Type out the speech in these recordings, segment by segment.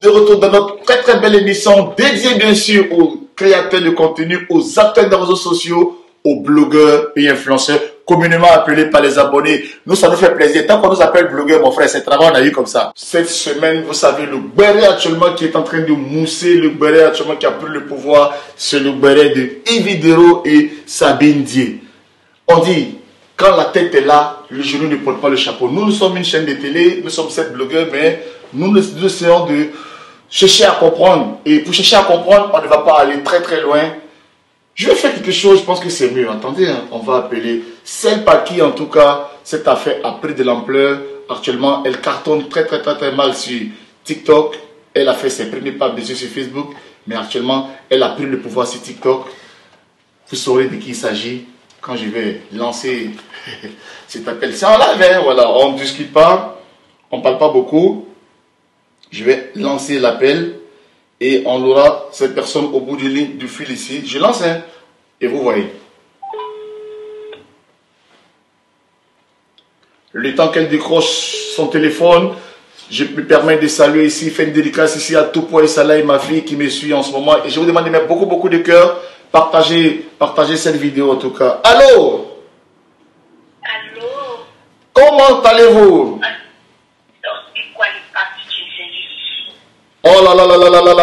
de retour dans notre très très belle émission dédiée bien sûr aux créateurs de contenu, aux acteurs des réseaux sociaux, aux blogueurs et influenceurs, communément appelés par les abonnés. Nous, ça nous fait plaisir. Tant qu'on nous appelle blogueurs, mon frère, c'est travail, on a eu comme ça. Cette semaine, vous savez, le béret actuellement qui est en train de mousser, le béret actuellement qui a pris le pouvoir, c'est le béret de Yvidero et Sabine Dié. On dit, quand la tête est là, le genou ne porte pas le chapeau. Nous sommes une chaîne de télé, nous sommes 7 blogueurs, mais nous essayons de chercher à comprendre. Et pour chercher à comprendre, on ne va pas aller très très loin. Je vais faire quelque chose, je pense que c'est mieux. Attendez, hein, on va appeler celle par qui, en tout cas, cette affaire a pris de l'ampleur. Actuellement, elle cartonne très mal sur TikTok. Elle a fait ses premiers pas bien sûr sur Facebook, mais actuellement, elle a pris le pouvoir sur TikTok. Vous saurez de qui il s'agit quand je vais lancer cet appel. C'est en live, hein, voilà, on ne discute pas, on ne parle pas beaucoup. Je vais lancer l'appel. Et on aura cette personne au bout du fil ici. Je lance, hein, et vous voyez. Le temps qu'elle décroche son téléphone, je me permets de saluer ici, faire une dédicace ici à Topo et Salah et ma fille qui me suit en ce moment. Et je vous demande de mettre beaucoup de cœur. Partagez cette vidéo en tout cas. Allô? Allô? Comment allez-vous? Oh là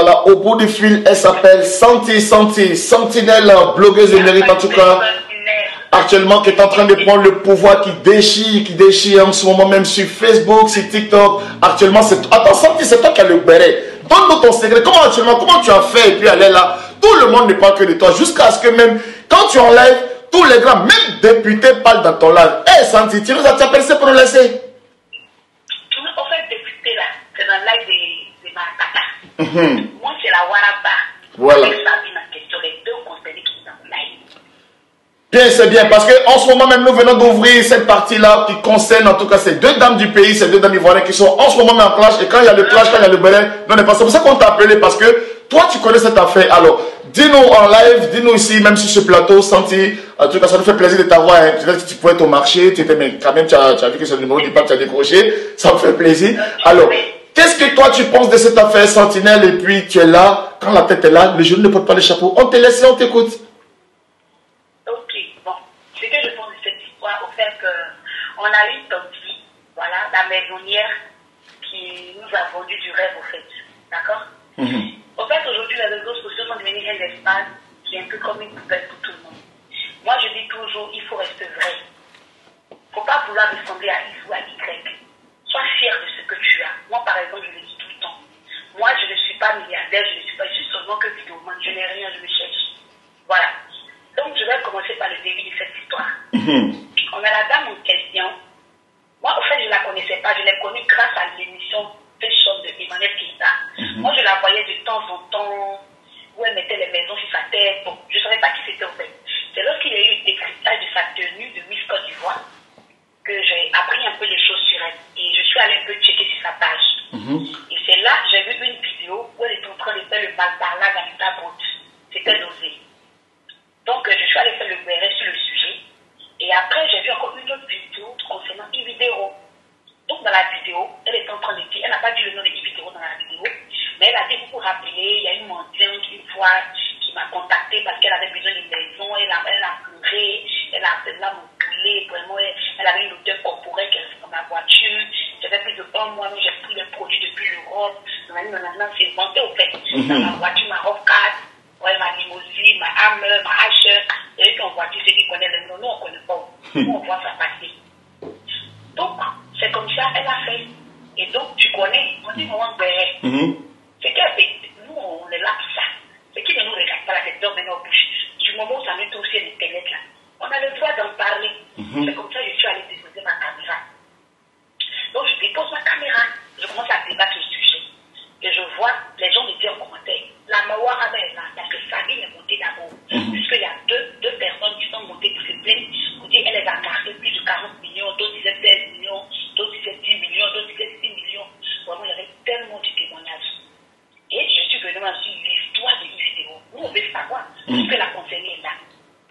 là, au bout du fil, elle s'appelle Sentinelle, blogueuse émérite en tout cas, actuellement qui est en train de prendre le pouvoir, qui déchire en ce moment même sur Facebook, sur TikTok. Actuellement, c'est... Attends, Santi, c'est toi qui as le béret. Donne-nous ton secret. Comment tu as fait et puis elle est là. Tout le monde ne parle que de toi, jusqu'à ce que même, quand tu enlèves, tous les grands, même députés parlent dans ton live. Hé, Santi, tu nous as appelé pour nous laisser? En fait, député là, c'est dans le live de ma tata. Moi, c'est la Waraba. Voilà. Avec Sabine en question, les deux concernés qui sont dans le live. Bien, c'est bien, parce qu'en ce moment même, nous venons d'ouvrir cette partie-là qui concerne en tout cas ces deux dames du pays, ces deux dames ivoiriennes qui sont en ce moment même en clash. Et quand il y a le clash, quand il y a le béret, non, c'est pour ça qu'on t'a appelé, parce que toi, tu connais cette affaire. Alors, dis-nous en live, dis-nous ici, même sur ce plateau, Santi, en tout cas, ça nous fait plaisir de t'avoir. Hein. Peut-être que tu pouvais être au marché, tu étais, mais quand même, tu as vu que c'est le numéro du pape, tu as décroché, ça me fait plaisir. Alors, qu'est-ce que toi, tu penses de cette affaire, Sentinelle, et puis tu es là, quand la tête est là, le genou ne porte pas le chapeau. On te laisse et on t'écoute. Ce que je pense de cette histoire, au fait qu'on a eu Tonti, voilà, la maisonnière qui nous a vendu du rêve, au fait. D'accord? Au fait, aujourd'hui, les réseaux sociaux sont devenus un espace qui est un peu comme une poubelle pour tout le monde. Moi, je dis toujours, il faut rester vrai. Il ne faut pas vouloir ressembler à X ou à Y. Sois fier de ce que tu as. Moi, par exemple, je le dis tout le temps. Moi, je ne suis pas milliardaire, je ne suis pas juste seulement que vidéoman. Je n'ai rien, je me cherche. Voilà. Donc, je vais commencer par le début de cette histoire. On a la dame en question. Moi, au fait, je ne la connaissais pas. Je l'ai connue grâce à l'émission Fashion de Emmanuel Kinta. Moi, je la voyais de temps en temps où elle mettait les maisons sur sa tête. Bon, je ne savais pas qui c'était au fait. C'est lorsqu'il y a eu le décryptage de sa tenue de Miss Côte d'Ivoire que j'ai appris un peu les choses sur elle. Et je suis allée un peu checker sur sa page. Et c'est là que j'ai vu une vidéo où elle était en train de faire le mal-parlage avec ta brute. C'était dosé. Donc, je suis allée faire le béret sur le sujet. Et après, j'ai vu encore une autre vidéo concernant Yvidero. Donc, dans la vidéo, elle est en train de dire, elle n'a pas dit le nom de Yvidero dans la vidéo, mais elle a dit, vous vous rappelez, il y a une mendiante une fois qui m'a contactée parce qu'elle avait besoin d'une maison, elle a pleuré, elle a manipulé, vraiment, elle avait une odeur corporelle qu'elle fait dans ma voiture. J'avais plus de 1 mois, mais j'ai pris les produits depuis l'Europe. Maintenant, c'est inventé au fait. Dans ma voiture, ma RAV4. Ouais, ma limousine, ma Hammer, ma Asher, et qu'on voit, c'est qui connaît le nom, nous on ne connaît pas. Nous on voit ça passer. Donc, c'est comme ça, elle a fait. Et donc, tu connais, on dit moment béret. C'est qu'elle fait, nous on est là pour ça. C'est qui ne nous regarde pas la tête d'homme et nos bouches. Du moment où ça met aussi à l'internet là, on a le droit d'en parler. C'est comme ça que je suis allée déposer ma caméra. Donc, je dépose ma caméra, je commence à débattre le sujet. Et je vois les gens me dire en commentaire, la Mawara est là, parce que Sabine est montée d'abord. Puisqu'il y a deux personnes qui sont montées pour se plaindre, pour dire elle les a carré plus de 40 millions, d'autres disaient 16 millions, d'autres disaient 10 millions, d'autres disaient 6 millions. Vraiment, il y avait tellement de témoignages. Et je suis venue sur l'histoire de Yvidero. Nous, on veut savoir, parce que la concernée est là.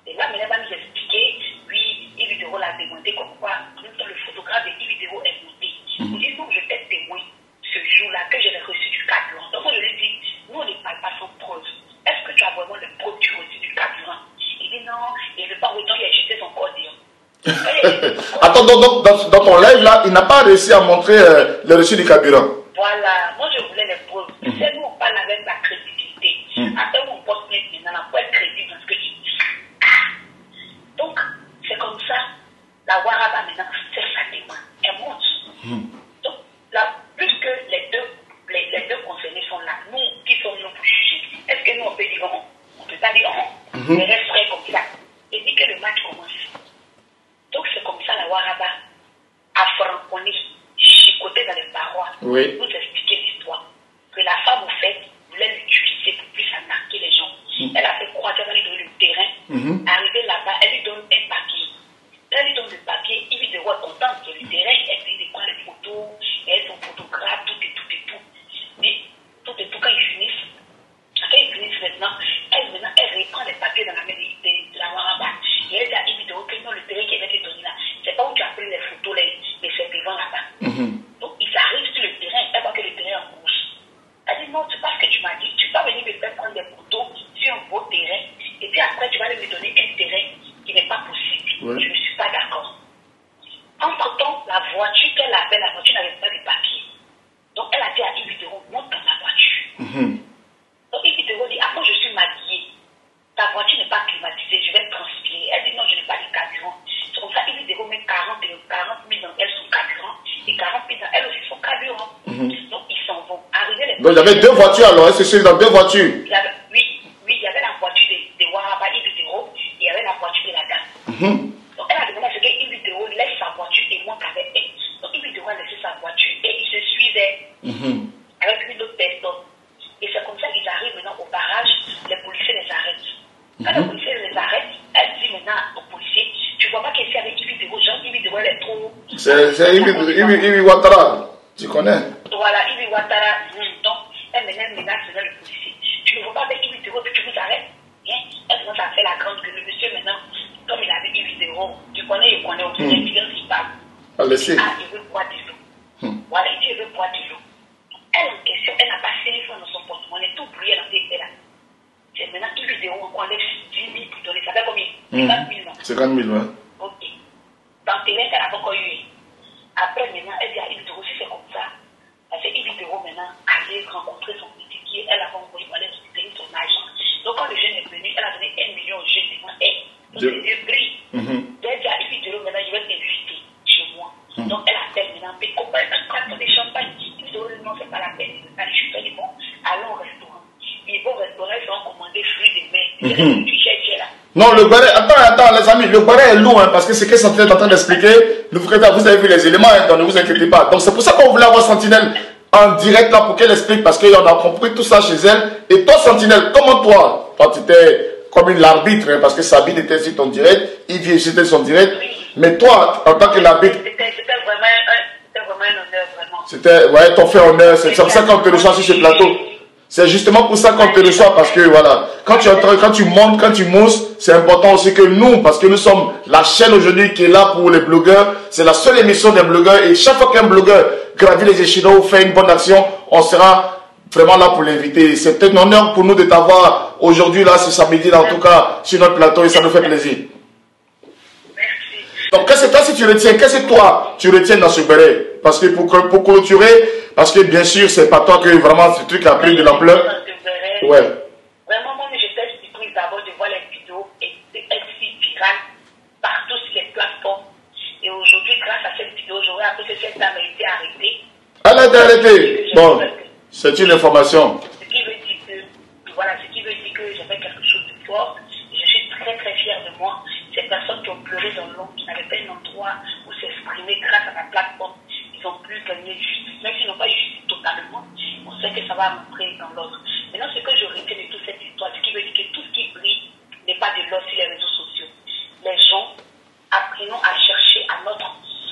Et là, elle va nous expliquer, oui, Yvidero l'a demandé comme quoi, en même temps, le photographe de Yvidero est monté. Il dit, non, je t'ai témoin ce jour-là que j'avais reçu du 4 blanc. Donc, Attends, donc dans ton live là, il n'a pas réussi à montrer le reçu du carburant. Voilà, moi je voulais les preuves. C'est nous on parle avec la crédibilité. Après on poste maintenant pour être crédible dans ce que tu dis. Donc c'est comme ça. La Waraba maintenant, c'est sa demande. Elle monte. Donc là, puisque les deux concernés sont là, nous qui sommes nous pour juger, est-ce que nous on peut dire non? On ne peut pas dire non. Mais reste frais comme ça. Et dit que le match commence. Donc c'est comme ça la Waraba a franconné, chicoté dans les parois, nous expliquer l'histoire. Que la femme, au fait, voulait l'utiliser pour plus attaquer les gens. Elle a fait croire qu'elle lui donner le terrain. Arrivée là-bas, elle lui donne un papier. Elle lui donne le papier, il lui dit, ouais, contente que le terrain, elle dit, prend les photos, elle est son photographe, tout et tout et tout. Mais tout et tout, quand ils finissent maintenant, elle reprend les papiers dans la main de la Waraba. Et elle dit à Ibido que non, le terrain qui avait été donné là, c'est pas où tu as pris les photos, les serpillants là-bas. Donc ils arrivent sur le terrain, elle voit que le terrain est en rouge. Elle dit non, c'est pas ce que tu m'as dit, tu vas venir me faire prendre des photos sur un beau terrain, et puis après tu vas me donner un terrain qui n'est pas possible. Je ne suis pas d'accord. Entre-temps, la voiture qu'elle avait, la voiture n'avait pas de papier. Donc elle a dit à Ibido, monte dans la voiture. Donc Ibido dit, moi je suis maquillée. Ta voiture n'est pas climatisée, je vais transpirer. Elle dit non, je n'ai pas de carburant. C'est comme ça qu'il lui met 40 000 dans elle son carburant et 40 000 dans elle aussi son carburant. Donc ils s'en vont. Donc il y avait deux voitures alors, elle se suit dans deux voitures. Oui, il y avait la voiture de Waraba Ibidero et il y avait la voiture de la dame. Donc elle a demandé à ce que Ibidero laisse sa voiture et monte avec elle. Donc Ibidero a laissé sa voiture et il se suivait avec une autre personne. Et c'est comme ça qu'ils arrivent maintenant au barrage, les policiers les arrêtent. Quand les policiers les arrêtent, elle dit maintenant aux policiers, tu vois pas qu'ici avec Ibidero, Jean Ibidero elle est trop... C'est Ibi Ouattara, tu connais? Voilà, Ibi Ouattara, donc elle menace le policier. Tu ne vois pas avec Ibidero, puis tu vous arrêtes. Elle commence à faire la grande que le monsieur maintenant, comme il avait Ibidero, tu connais, il connaît aussi les clients qui parlent. Il veut boire de l'eau. Voilà, il dit il veut boire de l'eau. Elle en question, elle n'a pas 5 francs dans son porte-monnaie, tout brûlé dans ses là. C'est maintenant une vidéo, on enlève 10 000 pour donner. Ça fait combien? 50 000, non? 50 000, ouais. Ok. Dans le terrain, elle n'a pas encore eu. Après, maintenant, elle dit à Ibidero, si c'est comme ça, parce que Ibidero, maintenant, allait rencontrer son petit qui, elle a envoyé pour aller récupérer son argent. Donc, quand le jeune est venu, elle a donné 1 million au jeune, devant elle. Donc, c'est vieux prix. Elle dit à Ibidero, maintenant, je vais t'inviter chez moi. Donc, elle appelle maintenant, mais comment elle prend des champagnes? Ibidero, non, c'est pas la peine. Allez, je suis dit, bon, allons au restaurant. Ils vont au restaurant, ils vont commander fruits de mer. Non, le béret, attends, les amis, le béret est lourd, parce que c'est ce que Sentinelle est en train d'expliquer. Vous avez vu les éléments, donc ne vous inquiétez pas. Donc c'est pour ça qu'on voulait avoir Sentinelle en direct là pour qu'elle explique, parce qu'on a compris tout ça chez elle. Et toi, Sentinelle, comment toi tu étais comme une l'arbitre, parce que Sabine était sur ton direct, Yves était son direct. Mais toi, en tant que l'arbitre. C'était vraiment un honneur, vraiment. C'était, ouais, ton fait honneur, c'est pour ça qu'on te reçoit sur ce plateau. C'est justement pour ça qu'on te reçoit, parce que voilà, quand tu montes, quand tu mousses, c'est important aussi que nous, parce que nous sommes la chaîne aujourd'hui qui est là pour les blogueurs, c'est la seule émission des blogueurs, et chaque fois qu'un blogueur gravit les échelons ou fait une bonne action, on sera vraiment là pour l'inviter. C'est un honneur pour nous de t'avoir aujourd'hui là, ce samedi là, en tout cas, sur notre plateau, et ça nous fait plaisir. Merci. Donc, qu'est-ce que toi, si tu retiens, qu'est-ce que toi, tu retiens dans ce béret? Parce que pour clôturer, parce que bien sûr, c'est pas toi que vraiment ce truc a pris de l'ampleur. Ouais. Vraiment, moi, j'étais surprise d'abord de voir les vidéos être si virales partout sur les plateformes. Et aujourd'hui, grâce à cette vidéo, j'aurais appris que cette dame a été arrêtée. Elle a été arrêtée. Bon, c'est une information. Ce qui veut dire que j'ai fait quelque chose de fort. Et je suis très très fière de moi. Ces personnes qui ont pleuré dans l'ombre, qui n'avaient pas un endroit où s'exprimer grâce à la plateforme, ils ont pu gagner justice. Même s'ils n'ont pas eu justice totalement, on sait que ça va rentrer dans l'ordre. Maintenant, ce que je retiens de toute cette histoire, ce qui veut dire que tout ce qui brille n'est pas de l'or sur les réseaux sociaux. Les gens, apprenons à chercher à notre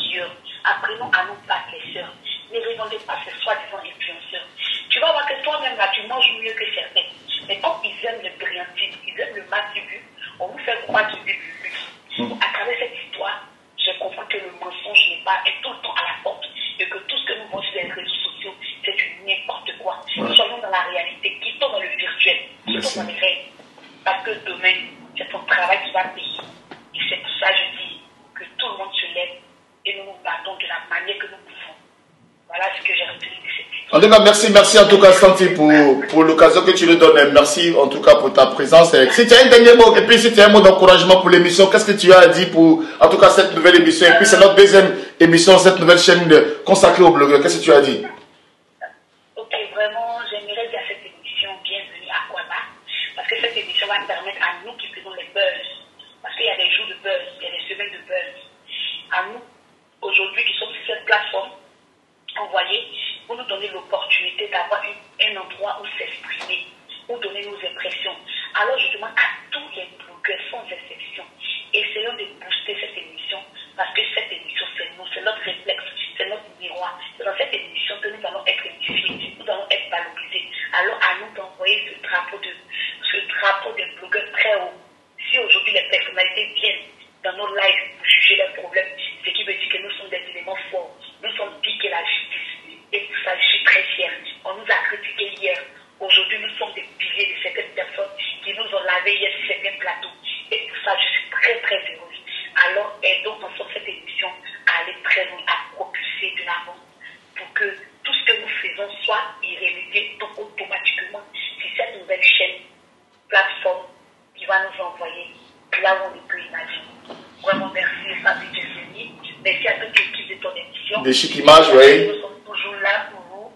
Dieu. Apprenons à nous battre les sœurs. Ne répondez pas ces soi-disant influenceurs. Tu vas voir que toi-même là, tu manges mieux que certains. Mais quand ils aiment le brillantine, ils aiment le mastubu, on vous fait croire du luxe. Donc, à travers cette histoire, j'ai compris que le mensonge n'est pas est tout le temps à la porte et que tout ce que nous voyons sur les réseaux sociaux, c'est du n'importe quoi. Soyons dans la réalité, quittons dans le virtuel, quittons dans les rêves. Parce que demain, c'est ton travail qui va payer. Et c'est pour ça que je dis que tout le monde se lève En tout cas, merci en tout cas, Santi, pour l'occasion que tu nous donnes. Merci en tout cas pour ta présence. Si tu as un dernier mot, et puis si tu as un mot d'encouragement pour l'émission, qu'est-ce que tu as à dire pour, en tout cas, cette nouvelle émission? Et puis c'est notre deuxième émission, cette nouvelle chaîne consacrée aux blogueurs. Qu'est-ce que tu as à dire? Ok, vraiment, j'aimerais dire à cette émission, bienvenue à Kwaba, parce que cette émission va permettre à nous qui faisons les buzz, parce qu'il y a des jours de buzz, il y a des semaines de buzz, à nous, aujourd'hui, qui sommes sur cette plateforme, vous voyez, pour nous donner l'opportunité d'avoir un endroit où s'exprimer, où donner nos impressions. Alors je demande à tous les blogueurs, sans exception, essayons de booster cette émission, parce que cette émission, c'est nous, c'est notre réflexe, c'est notre miroir. C'est dans cette émission que nous allons être édifiés, nous allons être valorisés. Alors à nous d'envoyer ce drapeau des blogueurs très haut. Si aujourd'hui les personnalités viennent dans nos lives pour juger leurs problèmes, ce qui veut dire que nous sommes des éléments forts. Nous sommes piqués la justice. Et pour ça, je suis très fière. On nous a critiqué hier. Aujourd'hui, nous sommes des piliers de certaines personnes qui nous ont lavé hier sur certains plateaux. Et pour ça, je suis très, très heureuse. Alors, aidons ensemble cette émission à aller très loin, à propulser de l'avant pour que tout ce que nous faisons soit irrémédié. Donc, automatiquement, c'est cette nouvelle chaîne, plateforme qui va nous envoyer là où on ne peut imaginer. Vraiment, merci, Fabi Jesseni. Merci à toute l'équipe de ton émission. Des chic images, oui. Nous sommes toujours là pour vous.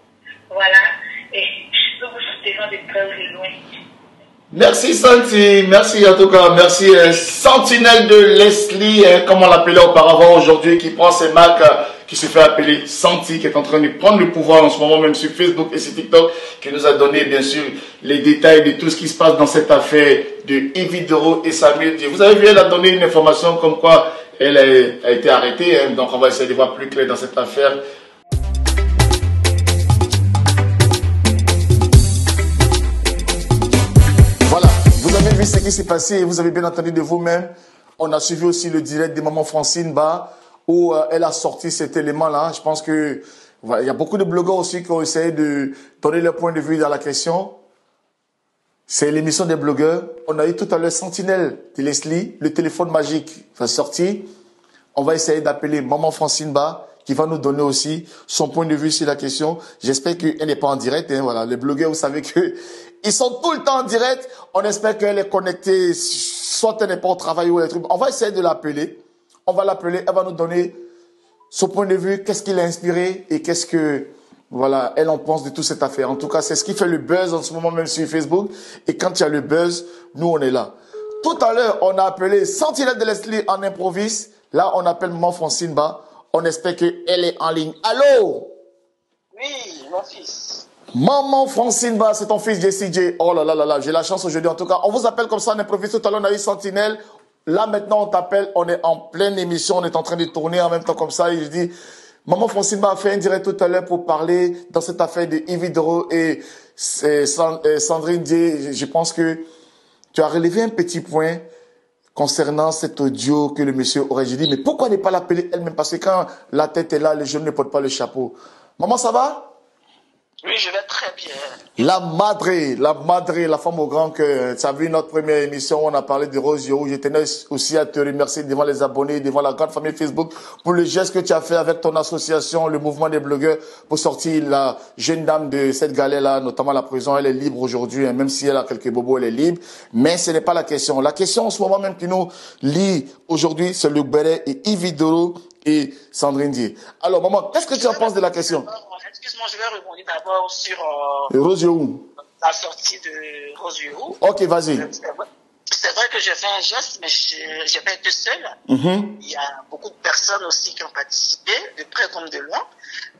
Voilà. Et nous vous soutenons de près ou de loin. Merci Santi, merci en tout cas, merci Sentinelle de Leslie, comme on l'appelait auparavant aujourd'hui, qui prend ses marques, qui se fait appeler Santi, qui est en train de prendre le pouvoir en ce moment même sur Facebook et sur TikTok, qui nous a donné bien sûr les détails de tout ce qui se passe dans cette affaire de Evidoro et Samuel Dié. Vous avez vu, elle a donné une information comme quoi elle a été arrêtée, hein, donc on va essayer de voir plus clair dans cette affaire. Voilà, vous avez vu ce qui s'est passé et vous avez bien entendu de vous-même. On a suivi aussi le direct de Maman Francine Ba où elle a sorti cet élément-là. Je pense que voilà, il y a beaucoup de blogueurs aussi qui ont essayé de donner leur point de vue dans la question. C'est l'émission des blogueurs. On a eu tout à l'heure Sentinelle de Leslie, le téléphone magique va sortir. On va essayer d'appeler Maman Francine Ba qui va nous donner aussi son point de vue sur la question. J'espère qu'elle n'est pas en direct. Hein, voilà, les blogueurs, vous savez que ils sont tout le temps en direct. On espère qu'elle est connectée, soit elle n'est pas au travail ou les trucs. On va essayer de l'appeler. On va l'appeler. Elle va nous donner son point de vue, qu'est-ce qui l'a inspiré et qu'est-ce que, voilà, elle en pense de toute cette affaire. En tout cas, c'est ce qui fait le buzz en ce moment même sur Facebook. Et quand il y a le buzz, nous, on est là. Tout à l'heure, on a appelé Sentinelle de Leslie en improvise. Là, on appelle Maman Francine Ba. On espère qu'elle est en ligne. Allô? Oui, mon fils. Maman Francine Ba, c'est ton fils JCJ. Oh là là là là, j'ai la chance aujourd'hui. En tout cas, on vous appelle comme ça en improvise. Tout à l'heure, on a eu Sentinelle. Là, maintenant, on t'appelle. On est en pleine émission. On est en train de tourner en même temps comme ça. Et je dis, Maman Francine Ba a fait un direct tout à l'heure pour parler dans cette affaire de Evidoro et Sandrine Dié. Je pense que tu as relevé un petit point concernant cet audio que le monsieur aurait dit. Mais pourquoi ne pas l'appeler elle-même? Parce que quand la tête est là, les jeunes ne portent pas le chapeau. Maman, ça va? Oui, je vais très bien. La madre, la femme au grand cœur. Tu as vu notre première émission où on a parlé de Rose Yohou. Je tenais aussi à te remercier devant les abonnés, devant la grande famille Facebook pour le geste que tu as fait avec ton association, le mouvement des blogueurs, pour sortir la jeune dame de cette galère-là, notamment la prison. Elle est libre aujourd'hui, hein, même si elle a quelques bobos, elle est libre. Mais ce n'est pas la question. La question en ce moment même qui nous lie aujourd'hui, c'est Luc Béret et Evidoro et Sandrine Dié. Alors, maman, qu'est-ce que tu en penses de la question? Excuse-moi, je vais rebondir d'abord sur Rose Yohou. la sortie de Rose Yohou. Ok, vas-y. C'est vrai que j'ai fait un geste, mais j'ai pas été seul. Il y a beaucoup de personnes aussi qui ont participé, de près comme de loin,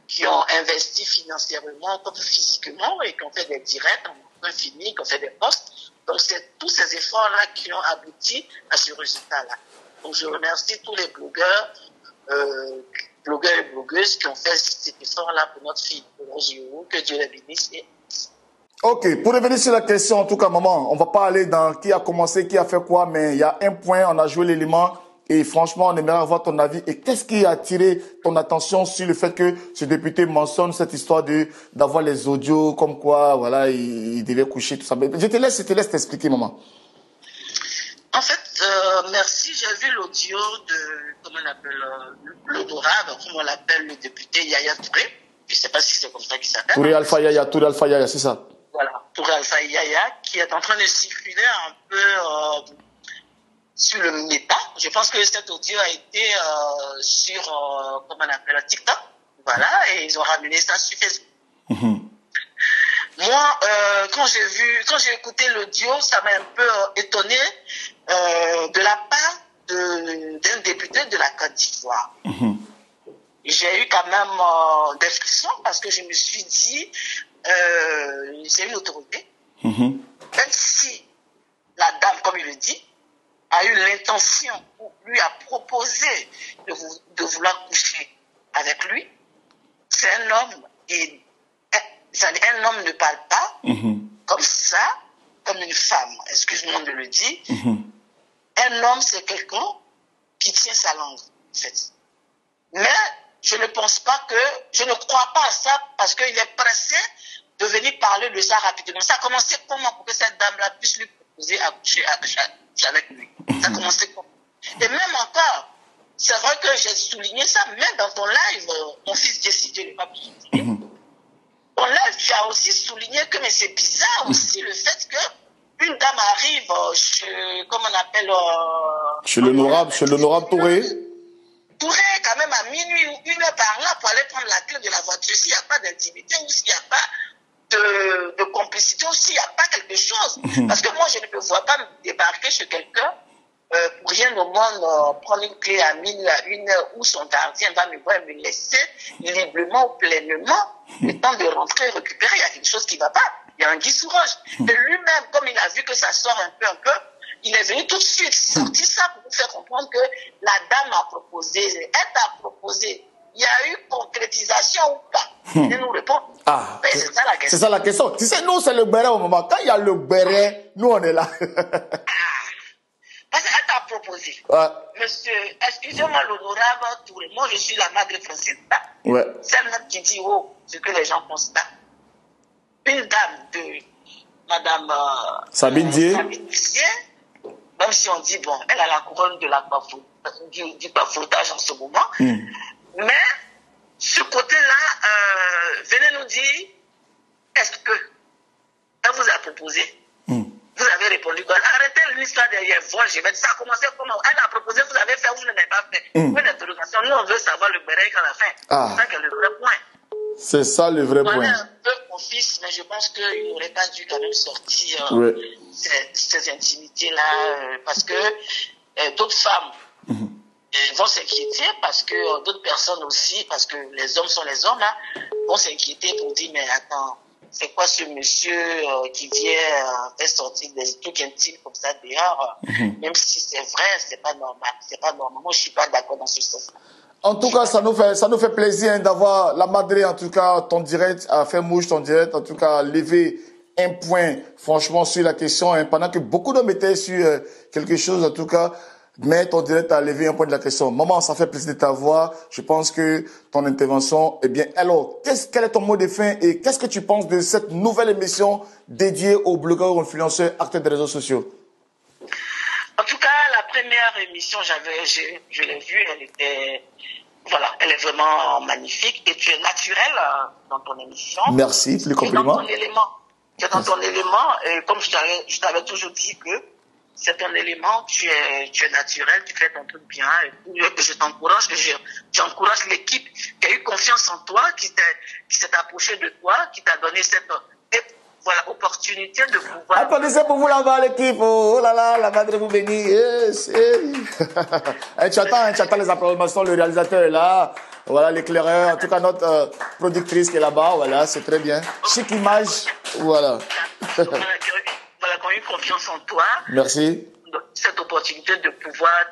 qui ont investi financièrement comme physiquement et qui ont fait des directs en infini, qui ont fait des posts. Donc, c'est tous ces efforts-là qui ont abouti à ce résultat-là. Donc, je remercie tous les blogueurs, blogueurs et blogueuses qui ont fait cet effort-là pour notre fille, Rose Yohou, que Dieu la bénisse. Ok, pour revenir sur la question, en tout cas, maman, on va pas aller dans qui a commencé, qui a fait quoi, mais il y a un point, on a joué l'élément, et franchement, on aimerait avoir ton avis. Et qu'est-ce qui a attiré ton attention sur le fait que ce député mentionne cette histoire d'avoir les audios, comme quoi, voilà, il devait coucher, tout ça. Je te laisse t'expliquer, maman. En fait, merci. J'ai vu l'audio de, comment on appelle, l'honorable, comme on l'appelle, le député Yaya Touré. je ne sais pas si c'est comme ça qu'il s'appelle. Touré Alpha Yaya, c'est ça. Voilà, Touré Alpha Yaya, qui est en train de circuler un peu sur le méta. Je pense que cet audio a été sur, comment on appelle, TikTok. Voilà, et ils ont ramené ça sur Facebook. Moi, quand j'ai écouté l'audio, ça m'a un peu étonné de la part d'un député de la Côte d'Ivoire. J'ai eu quand même des frissons parce que je me suis dit, c'est une autorité. Même si la dame, comme il le dit, a eu l'intention ou lui a proposé de vouloir coucher avec lui, c'est un homme et un homme ne parle pas comme ça, comme une femme. Excuse-moi de le dire. Un homme, c'est quelqu'un qui tient sa langue, en fait. Mais je ne pense pas je ne crois pas à ça parce qu'il est pressé de venir parler de ça rapidement. Ça a commencé comment pour que cette dame-là puisse lui proposer à coucher avec lui? Ça a commencé comment? Et même encore, c'est vrai que j'ai souligné ça, même dans ton live, mon fils décidé de ne pas souligner. Ton live, tu as aussi souligné que mais c'est bizarre aussi le fait que une dame arrive chez, comment on appelle, chez l'honorable Touré. Touré, quand même, à minuit ou 1 heure par là pour aller prendre la clé de la voiture. S'il n'y a pas d'intimité ou s'il n'y a pas de complicité ou s'il n'y a pas quelque chose. Parce que moi, je ne me vois pas me débarquer chez quelqu'un pour rien au monde prendre une clé à minuit, à 1 heure où son gardien va me voir et me laisser librement ou pleinement le temps de rentrer et récupérer. Il y a quelque chose qui ne va pas. Il y a un guy sous roche. Et lui-même, comme il a vu que ça sort un peu, il est venu tout de suite sortir ça pour vous faire comprendre que la dame a proposé, elle t'a proposé. Il y a eu concrétisation ou pas? Il nous répond. C'est ça la question. C'est ça la question. Tu sais, nous, c'est le béret au moment. Quand il y a le béret, nous, on est là. Parce qu'elle t'a proposé. Monsieur, excusez-moi l'honorable Touré. Moi, je suis la madre Francis. Celle-même qui dit, ce que les gens constatent. Une dame de Madame Sabine Dié, même si on dit, bon, elle a la couronne de du bafoutage en ce moment. Mais, ce côté-là, venez nous dire, est-ce que elle vous a proposé? Vous avez répondu quoi? Arrêtez l'histoire derrière vol. Ça a commencé comment? Elle a proposé, vous avez fait ou vous n'avez pas fait? Une interrogation. Nous, on veut savoir le béret à la fin. C'est ça qui est le vrai point. C'est ça le vrai point. Voilà un peu mon fils, mais je pense qu'il n'aurait pas dû quand même sortir ces intimités-là, parce que d'autres femmes vont s'inquiéter, parce que d'autres personnes aussi, parce que les hommes sont les hommes, vont s'inquiéter pour dire, mais attends, c'est quoi ce monsieur qui vient faire sortir des trucs intimes comme ça dehors? Même si c'est vrai, c'est pas normal. C'est pas normal. Moi, je suis pas d'accord dans ce sens. En tout cas, ça nous fait plaisir d'avoir la Madré, en tout cas, ton direct, à faire mouche ton direct, en tout cas, lever un point, franchement, sur la question, pendant que beaucoup d'hommes étaient sur quelque chose, en tout cas, mais ton direct a levé un point de la question. Maman, ça fait plaisir de t'avoir. Je pense que ton intervention est bien. Alors, quel est ton mot de fin et qu'est-ce que tu penses de cette nouvelle émission dédiée aux blogueurs, influenceurs, acteurs des réseaux sociaux? En tout cas, la première émission, je l'ai vue, elle est vraiment magnifique et tu es naturel dans ton émission. Merci, les compliments. Tu es dans ton élément et comme je t'avais toujours dit que c'est ton élément, tu es naturel, tu fais ton truc bien et je t'encourage, j'encourage l'équipe qui a eu confiance en toi, qui s'est approchée de toi, qui t'a donné cette opportunité de pouvoir... Applaudissez pour vous là-bas, l'équipe. Oh là là, la Madre vous bénit. Yes. Tu attends les applaudissements, le réalisateur est là. Voilà, l'éclaireur, en tout cas notre productrice qui est là-bas. Voilà, c'est très bien. Chic image. Voilà. Voilà, qu'on a eu confiance en toi. Merci. Cette opportunité de pouvoir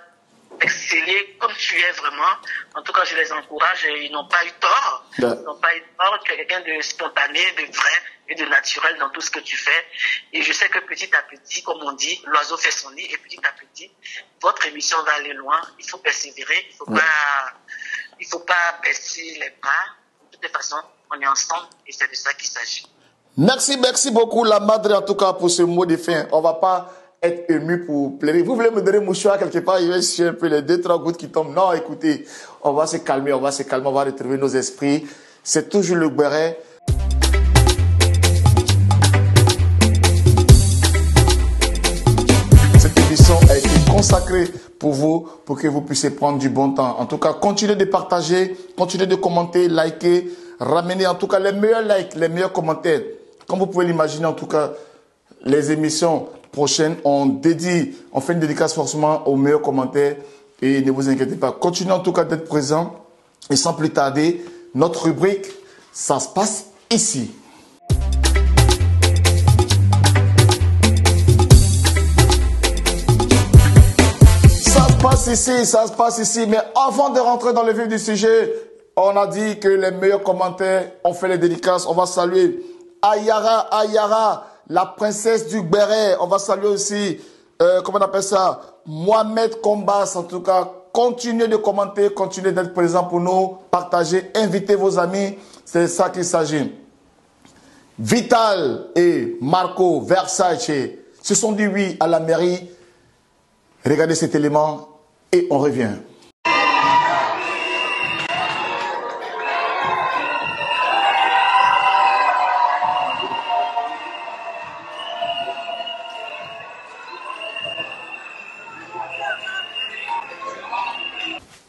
exceller comme tu es vraiment. En tout cas, je les encourage et ils n'ont pas eu tort. Ils n'ont pas eu tort. Tu es quelqu'un de spontané, de vrai et de naturel dans tout ce que tu fais. Et je sais que petit à petit, comme on dit, l'oiseau fait son nid et petit à petit, votre émission va aller loin. Il faut persévérer. Il faut pas baisser les bras. De toute façon, on est ensemble et c'est de ça qu'il s'agit. Merci beaucoup, la Madre, en tout cas, pour ce mot de fin. On va pas être ému pour pleurer. Vous voulez me donner mon choix quelque part, il va essayer un peu les 2-3 gouttes qui tombent. Non, écoutez, on va se calmer, on va retrouver nos esprits. C'est toujours le Béret. Cette émission a été consacrée pour vous, pour que vous puissiez prendre du bon temps. En tout cas, continuez de partager, continuez de commenter, liker, ramener en tout cas les meilleurs likes, les meilleurs commentaires. Comme vous pouvez l'imaginer, en tout cas, les émissions prochaines, on fait une dédicace forcément aux meilleurs commentaires. Et ne vous inquiétez pas, continuez en tout cas d'être présent. Et sans plus tarder, notre rubrique, ça se passe ici. Ça se passe ici. Mais avant de rentrer dans le vif du sujet, on a dit que les meilleurs commentaires, on fait les dédicaces. On va saluer Ayara, la princesse du Béret. On va saluer aussi, comment on appelle ça, Mohamed Kombas. En tout cas, continuez de commenter, continuez d'être présent pour nous, partagez, invitez vos amis. C'est ça qu'il s'agit. Vital et Marco Versace se sont dit oui à la mairie. Regardez cet élément et on revient.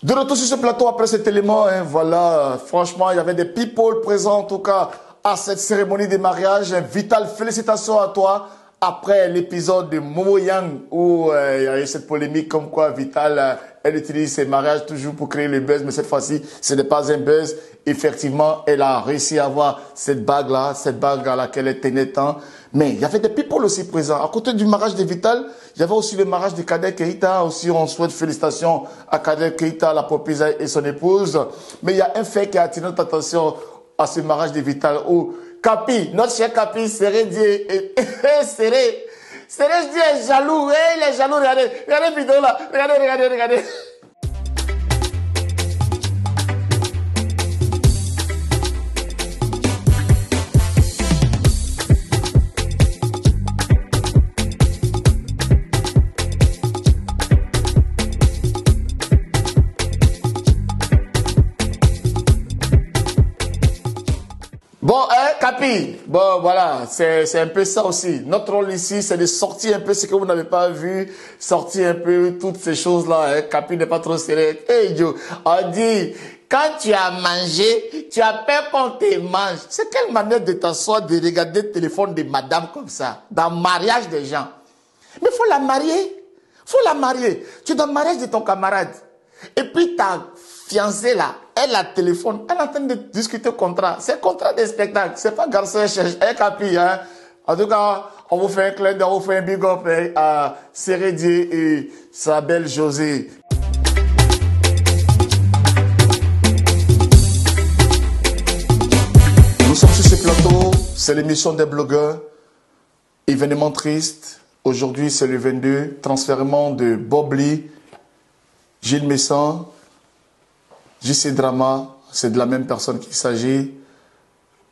De retour sur ce plateau après cet élément, hein, voilà, franchement, il y avait des people présents en tout cas à cette cérémonie de mariage. Vital, félicitations à toi. Après l'épisode de Momo Yang où il y a eu cette polémique comme quoi Vital, elle utilise ses mariages toujours pour créer le buzz, mais cette fois-ci, ce n'est pas un buzz. Effectivement, elle a réussi à avoir cette bague-là, à laquelle elle tenait tant. Mais il y avait des people aussi présents. À côté du mariage de Vital, il y avait aussi le mariage de Kader Keita. Aussi, on souhaite félicitations à Kader Keita, la propriétaire et son épouse. Mais il y a un fait qui a attiré notre attention à ce mariage de Vital où Capi, notre cher Capi, Seré Dieu, Seré Dieu est jaloux, il est jaloux, regardez la vidéo là, regardez. Bon, Capi, bon, voilà, c'est un peu ça aussi. Notre rôle ici, c'est de sortir un peu ce que vous n'avez pas vu, sortir un peu toutes ces choses-là. Capi n'est pas trop serré. Hey, Joe, on dit, quand tu as mangé, tu as peur qu'on te mange. C'est quelle manière de t'asseoir, de regarder le téléphone de madame comme ça, dans le mariage des gens. Mais faut la marier. Tu es dans le mariage de ton camarade. Et puis ta fiancée là, elle a téléphone, elle est en train de discuter contrat. C'est contrat de spectacle, c'est pas garçon cherche, Capi, hein. En tout cas, on vous fait un clin d'œil, on vous fait un big up à Sérédier et sa belle José. Nous sommes sur ce plateau, c'est l'émission des blogueurs. Événement triste. Aujourd'hui, c'est le 22, transfèrement de Bob Lee, Gilles Messan, JC Drama, c'est de la même personne qu'il s'agit.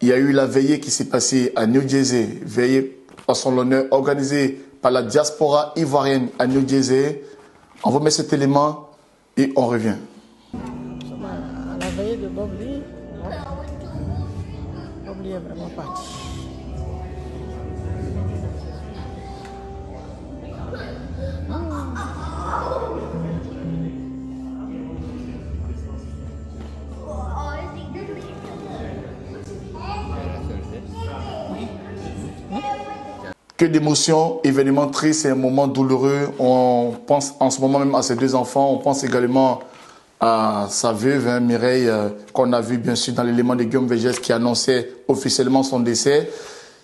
Il y a eu la veillée qui s'est passée à New Jersey, veillée à son honneur, organisée par la diaspora ivoirienne à New Jersey. On vous met cet élément et on revient. À la veillée de Bob Lee, Bob Lee est vraiment parti. Que d'émotions, événement triste, c'est un moment douloureux. On pense en ce moment même à ses deux enfants. On pense également à sa veuve, hein, Mireille, qu'on a vu bien sûr dans l'élément de Guillaume Végès qui annonçait officiellement son décès.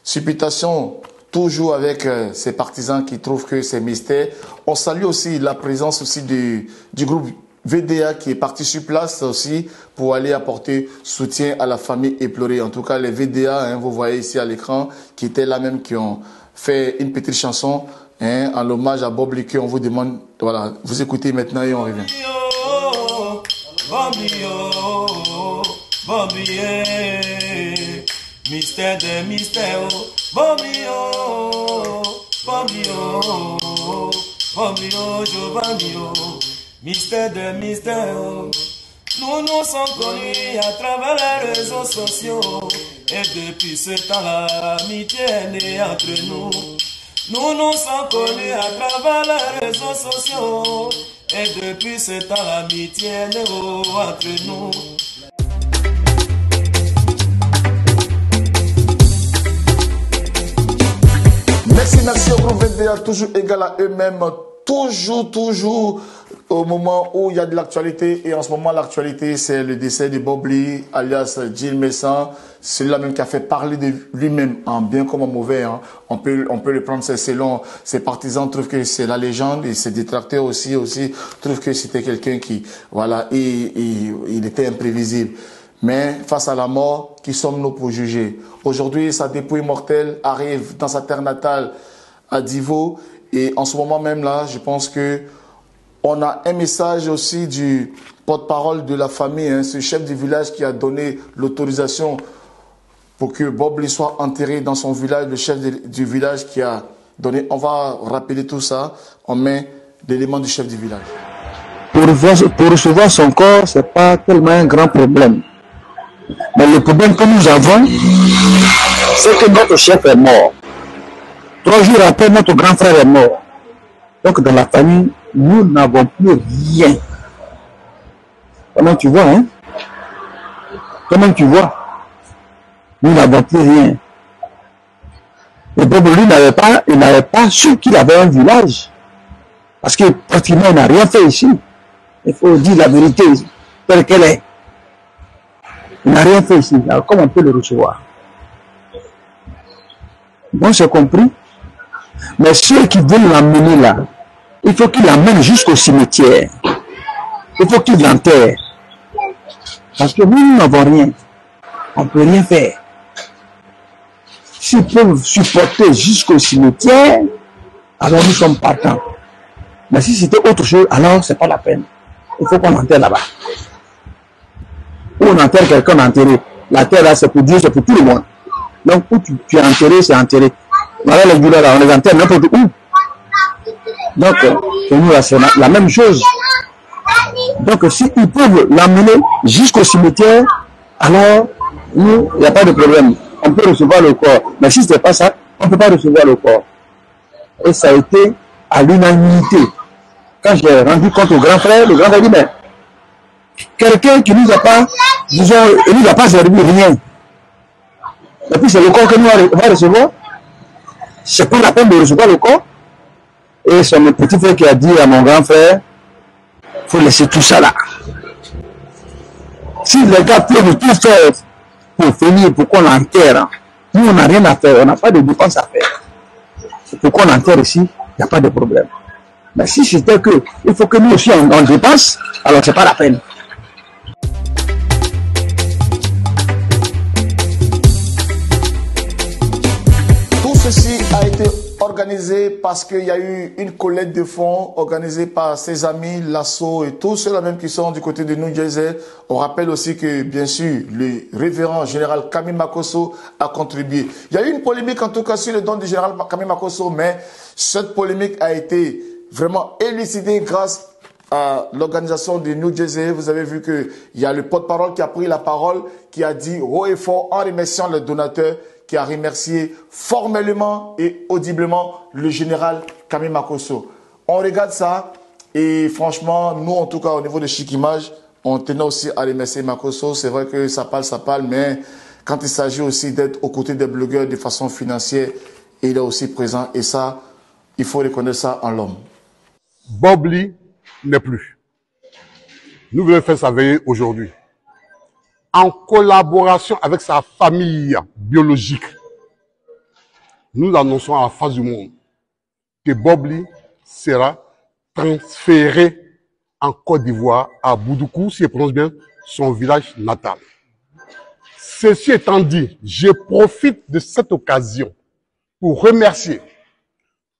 Supputation toujours avec ses partisans qui trouvent que c'est mystère. On salue aussi la présence aussi du groupe VDA qui est parti sur place aussi pour aller apporter soutien à la famille éplorée. En tout cas, les VDA, hein, vous voyez ici à l'écran, qui étaient là même, qui ont fait une petite chanson hein, en hommage à Bob Lee. On vous demande, voilà, vous écoutez maintenant et on revient. Mystère de mystère, Bobbio, Giovanni, mystère de mystère, Nous nous sommes connus à travers les réseaux sociaux. Et depuis ce temps-là, l'amitié est née entre nous. Nous nous sommes connus à travers les réseaux sociaux. Et depuis ce temps, l'amitié est née entre nous. Merci au groupe 21, toujours égal à eux-mêmes, toujours au moment où il y a de l'actualité. Et en ce moment, l'actualité, c'est le décès de Bob Lee, alias Jill Messan. Celui-là même qui a fait parler de lui-même, en bien comme en mauvais. Hein. On peut le prendre selon. Ses partisans trouvent que c'est la légende et ses détracteurs aussi trouvent que c'était quelqu'un qui, voilà, il était imprévisible. Mais face à la mort, qui sommes-nous pour juger? Aujourd'hui, sa dépouille mortelle arrive dans sa terre natale à Divo. Et en ce moment même là, je pense que on a un message aussi du porte-parole de la famille, hein, ce chef du village qui a donné l'autorisation pour que Bob Lee soit enterré dans son village, le chef du village qui a donné. On va rappeler tout ça. On met l'élément du chef du village. Pour recevoir son corps, ce n'est pas tellement un grand problème. Mais le problème que nous avons, c'est que notre chef est mort. 3 jours après, notre grand frère est mort. Donc dans la famille, nous n'avons plus rien. Comment tu vois, hein? Comment tu vois? Nous n'avons plus rien. Le Bob Lee n'avait pas su qu'il avait un village. Parce que pratiquement, il n'a rien fait ici. Il faut dire la vérité telle qu'elle est. Il n'a rien fait ici. Alors comment on peut le recevoir? Bon, c'est compris. Mais ceux qui veulent l'emmener là, il faut qu'ils l'emmènent jusqu'au cimetière. Il faut qu'ils l'enterrent. Parce que nous n'avons rien. On ne peut rien faire. S'ils peuvent supporter jusqu'au cimetière, alors nous sommes partants. Mais si c'était autre chose, alors c'est pas la peine. Il faut qu'on enterre là-bas. Où on enterre quelqu'un enterré. La terre là, c'est pour Dieu, c'est pour tout le monde. Donc où tu es enterré, c'est enterré. Voilà les douleurs là, on les enterre n'importe où. Donc, pour nous là, c'est la même chose. Donc s'ils peuvent l'amener jusqu'au cimetière, alors nous, il n'y a pas de problème. On peut recevoir le corps. Mais si ce n'est pas ça, on ne peut pas recevoir le corps. Et ça a été à l'unanimité. Quand j'ai rendu compte au grand frère, le grand frère dit, mais quelqu'un qui nous a pas, disons, il nous a pas servi rien. Et puis c'est le corps que nous va recevoir. C'est pas la peine de recevoir le corps. Et c'est mon petit frère qui a dit à mon grand frère, il faut laisser tout ça là. Si les gars peuvent tout faire pour finir, pour qu'on l'enterre, nous on n'a rien à faire, on n'a pas de dépenses à faire. Pour qu'on l'enterre ici, il n'y a pas de problème. Mais si c'était que, il faut que nous aussi on dépense, alors c'est pas la peine. Tout ceci a été organisé parce qu'il y a eu une collecte de fonds organisée par ses amis, l'ASSO et tous ceux-là même qui sont du côté de New Jersey. On rappelle aussi que, bien sûr, le révérend général Kami Makosso a contribué. Il y a eu une polémique, en tout cas, sur le don du général Kami Makosso, mais cette polémique a été vraiment élucidée grâce à l'organisation de New Jersey. Vous avez vu qu'il y a le porte-parole qui a pris la parole, qui a dit haut et fort en remerciant les donateurs, qui a remercié formellement et audiblement le général Kami Makosso. On regarde ça et franchement, nous en tout cas au niveau de Chic Image, on tenait aussi à remercier Makosso. C'est vrai que ça parle, mais quand il s'agit aussi d'être aux côtés des blogueurs de façon financière, il est aussi présent et ça, il faut reconnaître ça en l'homme. Bob Lee n'est plus. Nous voulons faire sa veillée aujourd'hui. En collaboration avec sa famille biologique, nous annonçons à la face du monde que Bob Lee sera transféré en Côte d'Ivoire, à Boudoukou, si je prononce bien, son village natal. Ceci étant dit, je profite de cette occasion pour remercier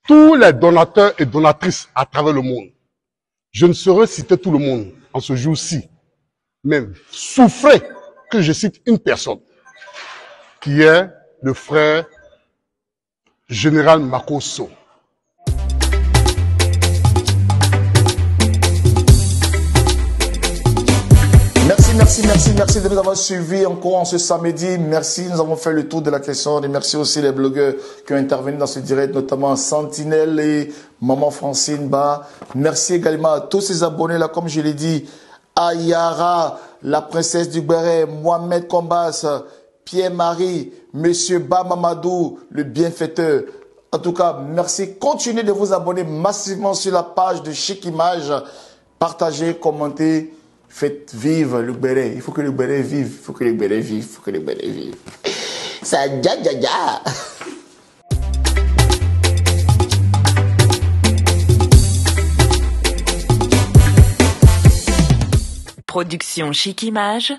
tous les donateurs et donatrices à travers le monde. Je ne saurais citer tout le monde en ce jour-ci, mais souffrez que je cite une personne, qui est le frère général Makosso. Merci de nous avoir suivis encore en ce samedi. Merci, nous avons fait le tour de la question. Et merci aussi les blogueurs qui ont intervenu dans ce direct, notamment Sentinelle et Maman Francine Ba. Merci également à tous ces abonnés-là, comme je l'ai dit, Ayara, la princesse du Béret, Mohamed Kombas, Pierre-Marie, Monsieur Ba Mamadou, le bienfaiteur. En tout cas, merci. Continuez de vous abonner massivement sur la page de Chic Image. Partagez, commentez, faites vivre le Béret. Il faut que le Béret vive. Il faut que le Béret vive. Il faut que le Béret vive. Ça dja dja dja. Production Chic Image.